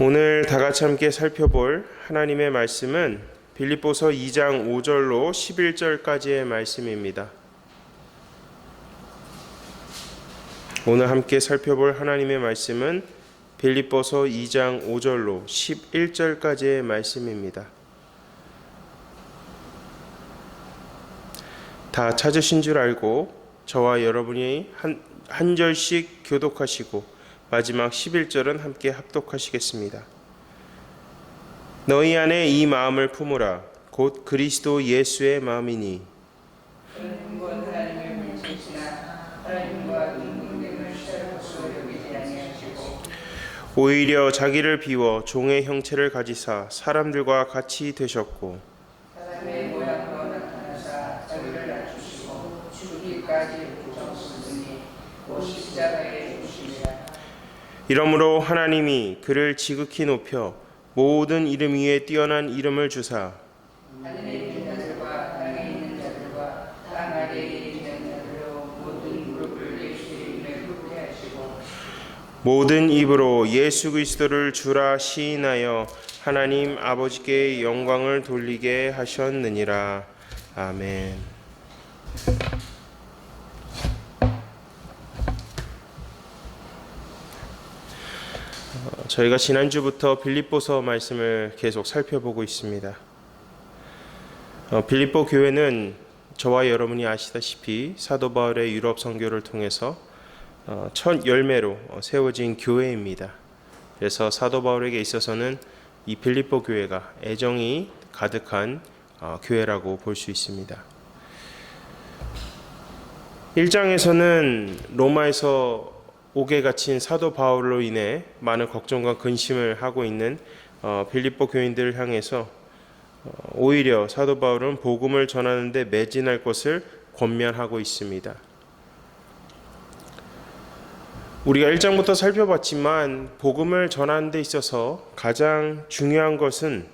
오늘 다 같이 함께 살펴볼 하나님의 말씀은 빌립보서 2장 5절로 11절까지의 말씀입니다. 오늘 함께 살펴볼 하나님의 말씀은 빌립보서 2장 5절로 11절까지의 말씀입니다. 다 찾으신 줄 알고 저와 여러분이 한 절씩 교독하시고 마지막 11절은 함께 합독하시겠습니다. 너희 안에 이 마음을 품으라. 곧 그리스도 예수의 마음이니 오히려 자기를 비워 종의 형체를 가지사 사람들과 같이 되셨고 사람의 모양으로 나타나사 자기를 낮추시고 죽기까지 부정하시니 곧 십자가에 죽으시니라. 이러므로 하나님이 그를 지극히 높여 모든 이름 위에 뛰어난 이름을 주사 하늘에 있는 자들과 땅에 있는 자들과 땅 아래에 있는 자들로 모든 무릎을 예수의 이름에 꿇게 하시고 모든 입으로 예수 그리스도를 주라 시인하여 하나님 아버지께 영광을 돌리게 하셨느니라. 아멘. 저희가 지난주부터 빌립보서 말씀을 계속 살펴보고 있습니다. 빌립보 교회는 저와 여러분이 아시다시피 사도 바울의 유럽 선교를 통해서 첫 열매로 세워진 교회입니다. 그래서 사도 바울에게 있어서는 이 빌립보 교회가 애정이 가득한 교회라고 볼 수 있습니다. 1장에서는 로마에서 옥에 갇힌 사도 바울로 인해 많은 걱정과 근심을 하고 있는 빌립보 교인들을 향해서 오히려 사도 바울은 복음을 전하는 데 매진할 것을 권면하고 있습니다. 우리가 1장부터 살펴봤지만 복음을 전하는 데 있어서 가장 중요한 것은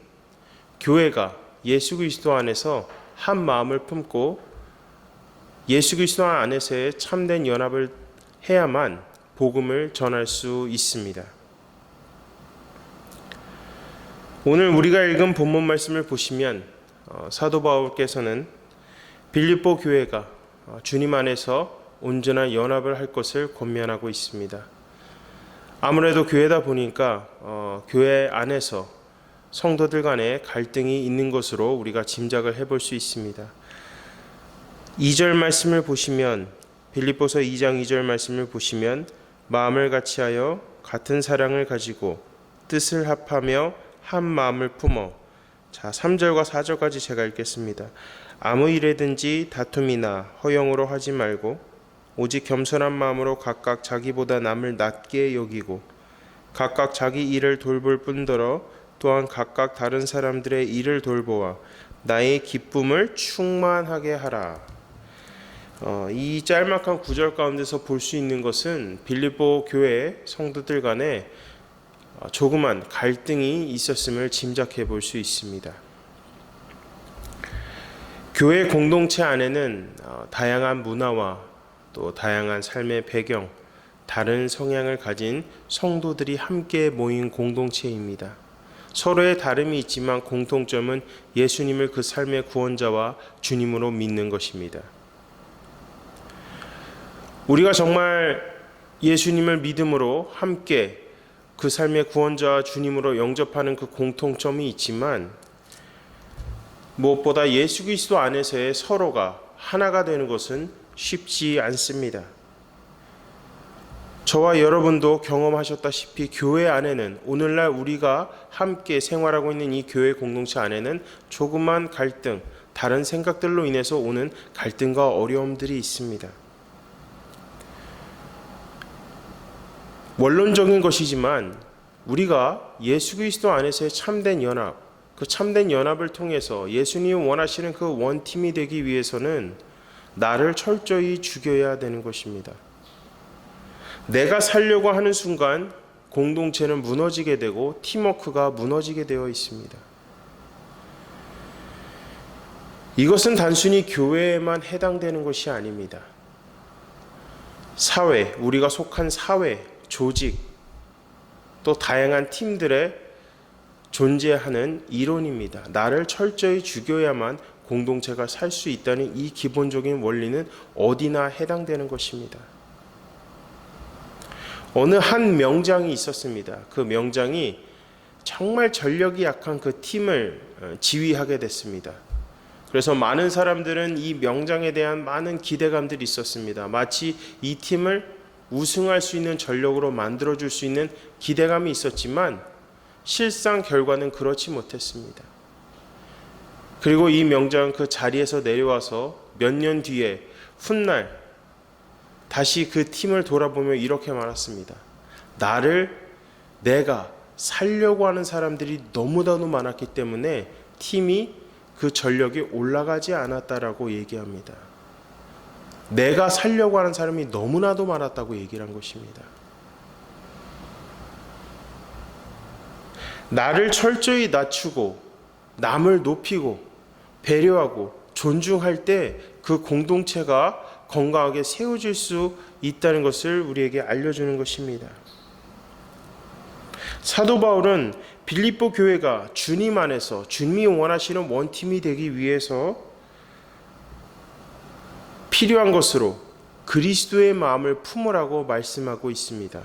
교회가 예수 그리스도 안에서 한 마음을 품고 예수 그리스도 안에서의 참된 연합을 해야만 복음을 전할 수 있습니다. 오늘 우리가 읽은 본문 말씀을 보시면 사도 바울께서는 빌립보 교회가 주님 안에서 온전한 연합을 할 것을 권면하고 있습니다. 아무래도 교회다 보니까 교회 안에서 성도들 간에 갈등이 있는 것으로 우리가 짐작을 해볼 수 있습니다. 2절 말씀을 보시면 빌립보서 2장 2절 말씀을 보시면 마음을 같이하여 같은 사랑을 가지고 뜻을 합하며 한 마음을 품어. 자, 3절과 4절까지 제가 읽겠습니다. 아무 일에든지 다툼이나 허영으로 하지 말고 오직 겸손한 마음으로 각각 자기보다 남을 낮게 여기고 각각 자기 일을 돌볼 뿐더러 또한 각각 다른 사람들의 일을 돌보아 나의 기쁨을 충만하게 하라. 이 짤막한 구절 가운데서 볼 수 있는 것은 빌립보 교회 성도들 간에 조그만 갈등이 있었음을 짐작해 볼 수 있습니다. 교회 공동체 안에는 다양한 문화와 또 다양한 삶의 배경, 다른 성향을 가진 성도들이 함께 모인 공동체입니다. 서로의 다름이 있지만 공통점은 예수님을 그 삶의 구원자와 주님으로 믿는 것입니다. 우리가 정말 예수님을 믿음으로 함께 그 삶의 구원자와 주님으로 영접하는 그 공통점이 있지만 무엇보다 예수 그리스도 안에서의 서로가 하나가 되는 것은 쉽지 않습니다. 저와 여러분도 경험하셨다시피 교회 안에는 오늘날 우리가 함께 생활하고 있는 이 교회 공동체 안에는 조그만 갈등, 다른 생각들로 인해서 오는 갈등과 어려움들이 있습니다. 원론적인 것이지만 우리가 예수 그리스도 안에서의 참된 연합, 그 참된 연합을 통해서 예수님이 원하시는 그 원팀이 되기 위해서는 나를 철저히 죽여야 되는 것입니다. 내가 살려고 하는 순간 공동체는 무너지게 되고 팀워크가 무너지게 되어 있습니다. 이것은 단순히 교회에만 해당되는 것이 아닙니다. 사회, 우리가 속한 사회, 조직, 또 다양한 팀들의 존재하는 이론입니다. 나를 철저히 죽여야만 공동체가 살 수 있다는 이 기본적인 원리는 어디나 해당되는 것입니다. 어느 한 명장이 있었습니다. 그 명장이 정말 전력이 약한 그 팀을 지휘하게 됐습니다. 그래서 많은 사람들은 이 명장에 대한 많은 기대감들이 있었습니다. 마치 이 팀을 우승할 수 있는 전력으로 만들어줄 수 있는 기대감이 있었지만 실상 결과는 그렇지 못했습니다. 그리고 이 명장은 그 자리에서 내려와서 몇 년 뒤에 훗날 다시 그 팀을 돌아보며 이렇게 말했습니다. 내가 살려고 하는 사람들이 너무나도 많았기 때문에 팀이 그 전력이 올라가지 않았다라고 얘기합니다. 내가 살려고 하는 사람이 너무나도 많았다고 얘기를 한 것입니다. 나를 철저히 낮추고 남을 높이고 배려하고 존중할 때 그 공동체가 건강하게 세워질 수 있다는 것을 우리에게 알려주는 것입니다. 사도 바울은 빌립보 교회가 주님 안에서 주님이 원하시는 원팀이 되기 위해서 필요한 것으로 그리스도의 마음을 품으라고 말씀하고 있습니다.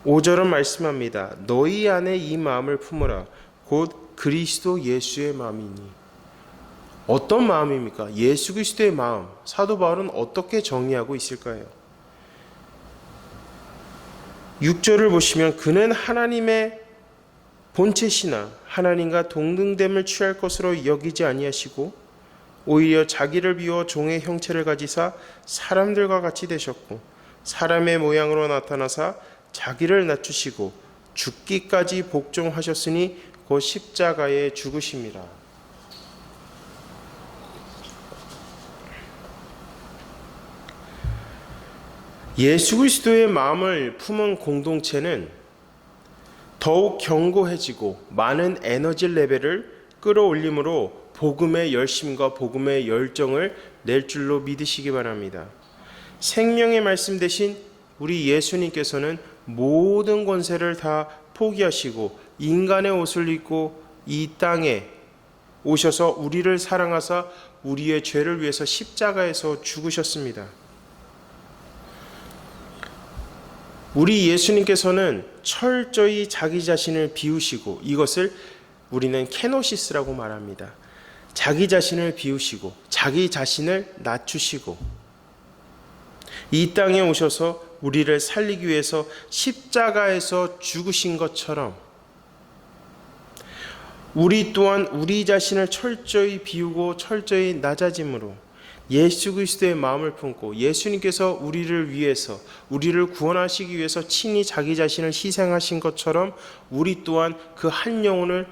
5절은 말씀합니다. 너희 안에 이 마음을 품으라. 곧 그리스도 예수의 마음이니. 어떤 마음입니까? 예수 그리스도의 마음. 사도 바울은 어떻게 정의하고 있을까요? 6절을 보시면 그는 하나님의 본체시나 하나님과 동등됨을 취할 것으로 여기지 아니하시고 오히려 자기를 비워 종의 형체를 가지사 사람들과 같이 되셨고 사람의 모양으로 나타나사 자기를 낮추시고 죽기까지 복종하셨으니 곧 십자가에 죽으심이라. 예수 그리스도의 마음을 품은 공동체는 더욱 견고해지고 많은 에너지 레벨을 끌어올림으로 복음의 열심과 복음의 열정을 낼 줄로 믿으시기 바랍니다. 생명의 말씀 대신 우리 예수님께서는 모든 권세를 다 포기하시고 인간의 옷을 입고 이 땅에 오셔서 우리를 사랑하사 우리의 죄를 위해서 십자가에서 죽으셨습니다. 우리 예수님께서는 철저히 자기 자신을 비우시고 이것을 우리는 케노시스라고 말합니다. 자기 자신을 비우시고 자기 자신을 낮추시고 이 땅에 오셔서 우리를 살리기 위해서 십자가에서 죽으신 것처럼 우리 또한 우리 자신을 철저히 비우고 철저히 낮아짐으로 예수 그리스도의 마음을 품고 예수님께서 우리를 위해서 우리를 구원하시기 위해서 친히 자기 자신을 희생하신 것처럼 우리 또한 그 한 영혼을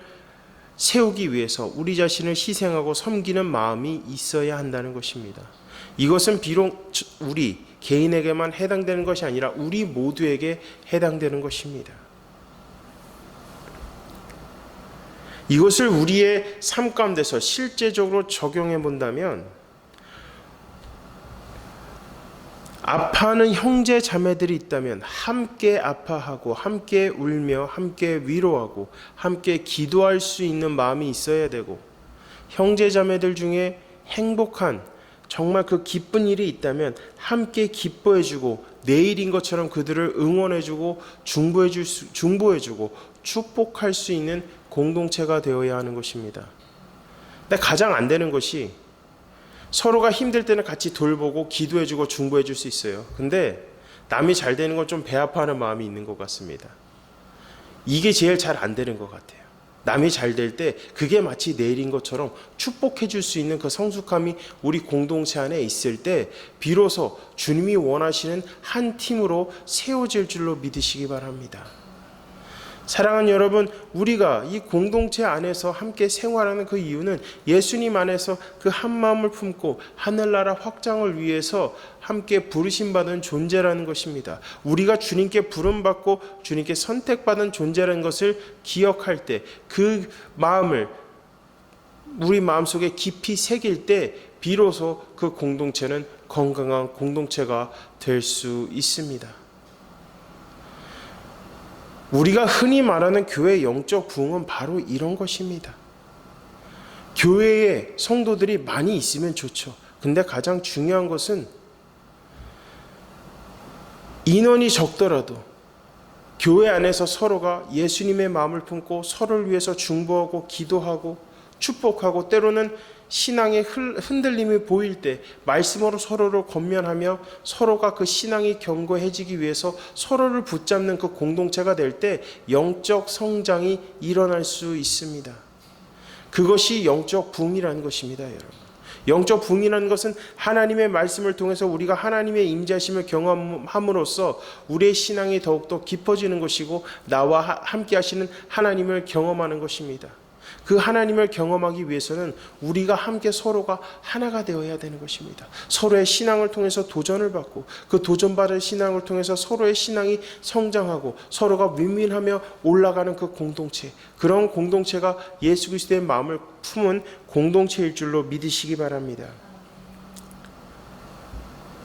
세우기 위해서 우리 자신을 희생하고 섬기는 마음이 있어야 한다는 것입니다. 이것은 비록 우리 개인에게만 해당되는 것이 아니라 우리 모두에게 해당되는 것입니다. 이것을 우리의 삶 가운데서 실제적으로 적용해 본다면 아파하는 형제 자매들이 있다면 함께 아파하고 함께 울며 함께 위로하고 함께 기도할 수 있는 마음이 있어야 되고 형제 자매들 중에 행복한 정말 그 기쁜 일이 있다면 함께 기뻐해주고 내일인 것처럼 그들을 응원해주고 중보해주고 축복할 수 있는 공동체가 되어야 하는 것입니다. 근데 가장 안 되는 것이 서로가 힘들 때는 같이 돌보고 기도해주고 중보해줄 수 있어요. 근데 남이 잘 되는 건 좀 배 아파하는 마음이 있는 것 같습니다. 이게 제일 잘 안 되는 것 같아요. 남이 잘 될 때 그게 마치 내일인 것처럼 축복해줄 수 있는 그 성숙함이 우리 공동체 안에 있을 때 비로소 주님이 원하시는 한 팀으로 세워질 줄로 믿으시기 바랍니다. 사랑하는 여러분, 우리가 이 공동체 안에서 함께 생활하는 그 이유는 예수님 안에서 그 한 마음을 품고 하늘나라 확장을 위해서 함께 부르심받은 존재라는 것입니다. 우리가 주님께 부름받고 주님께 선택받은 존재라는 것을 기억할 때 그 마음을 우리 마음속에 깊이 새길 때 비로소 그 공동체는 건강한 공동체가 될 수 있습니다. 우리가 흔히 말하는 교회의 영적 부흥은 바로 이런 것입니다. 교회에 성도들이 많이 있으면 좋죠. 근데 가장 중요한 것은 인원이 적더라도 교회 안에서 서로가 예수님의 마음을 품고 서로를 위해서 중보하고 기도하고 축복하고, 때로는 신앙의 흔들림이 보일 때 말씀으로 서로를 권면하며 서로가 그 신앙이 견고해지기 위해서 서로를 붙잡는 그 공동체가 될 때 영적 성장이 일어날 수 있습니다. 그것이 영적 부흥이라는 것입니다, 여러분. 영적 부흥이라는 것은 하나님의 말씀을 통해서 우리가 하나님의 임재하심을 경험함으로써 우리의 신앙이 더욱더 깊어지는 것이고, 나와 함께 하시는 하나님을 경험하는 것입니다. 그 하나님을 경험하기 위해서는 우리가 함께 서로가 하나가 되어야 되는 것입니다. 서로의 신앙을 통해서 도전을 받고, 그 도전받은 신앙을 통해서 서로의 신앙이 성장하고 서로가 윈윈하며 올라가는 그 공동체, 그런 공동체가 예수 그리스도의 마음을 품은 공동체일 줄로 믿으시기 바랍니다.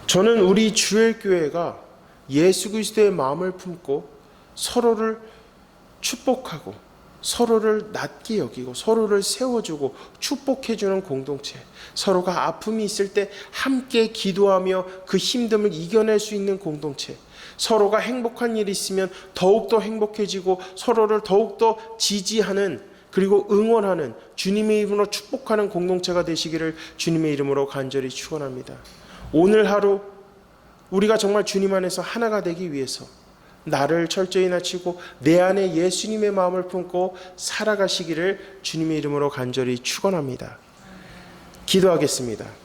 저는 우리 주일교회가 예수 그리스도의 마음을 품고 서로를 축복하고 서로를 낮게 여기고 서로를 세워주고 축복해주는 공동체, 서로가 아픔이 있을 때 함께 기도하며 그 힘듦을 이겨낼 수 있는 공동체, 서로가 행복한 일이 있으면 더욱더 행복해지고 서로를 더욱더 지지하는, 그리고 응원하는, 주님의 이름으로 축복하는 공동체가 되시기를 주님의 이름으로 간절히 축원합니다. 오늘 하루 우리가 정말 주님 안에서 하나가 되기 위해서 나를 철저히 낮추고 내 안에 예수님의 마음을 품고 살아가시기를 주님의 이름으로 간절히 축원합니다. 기도하겠습니다.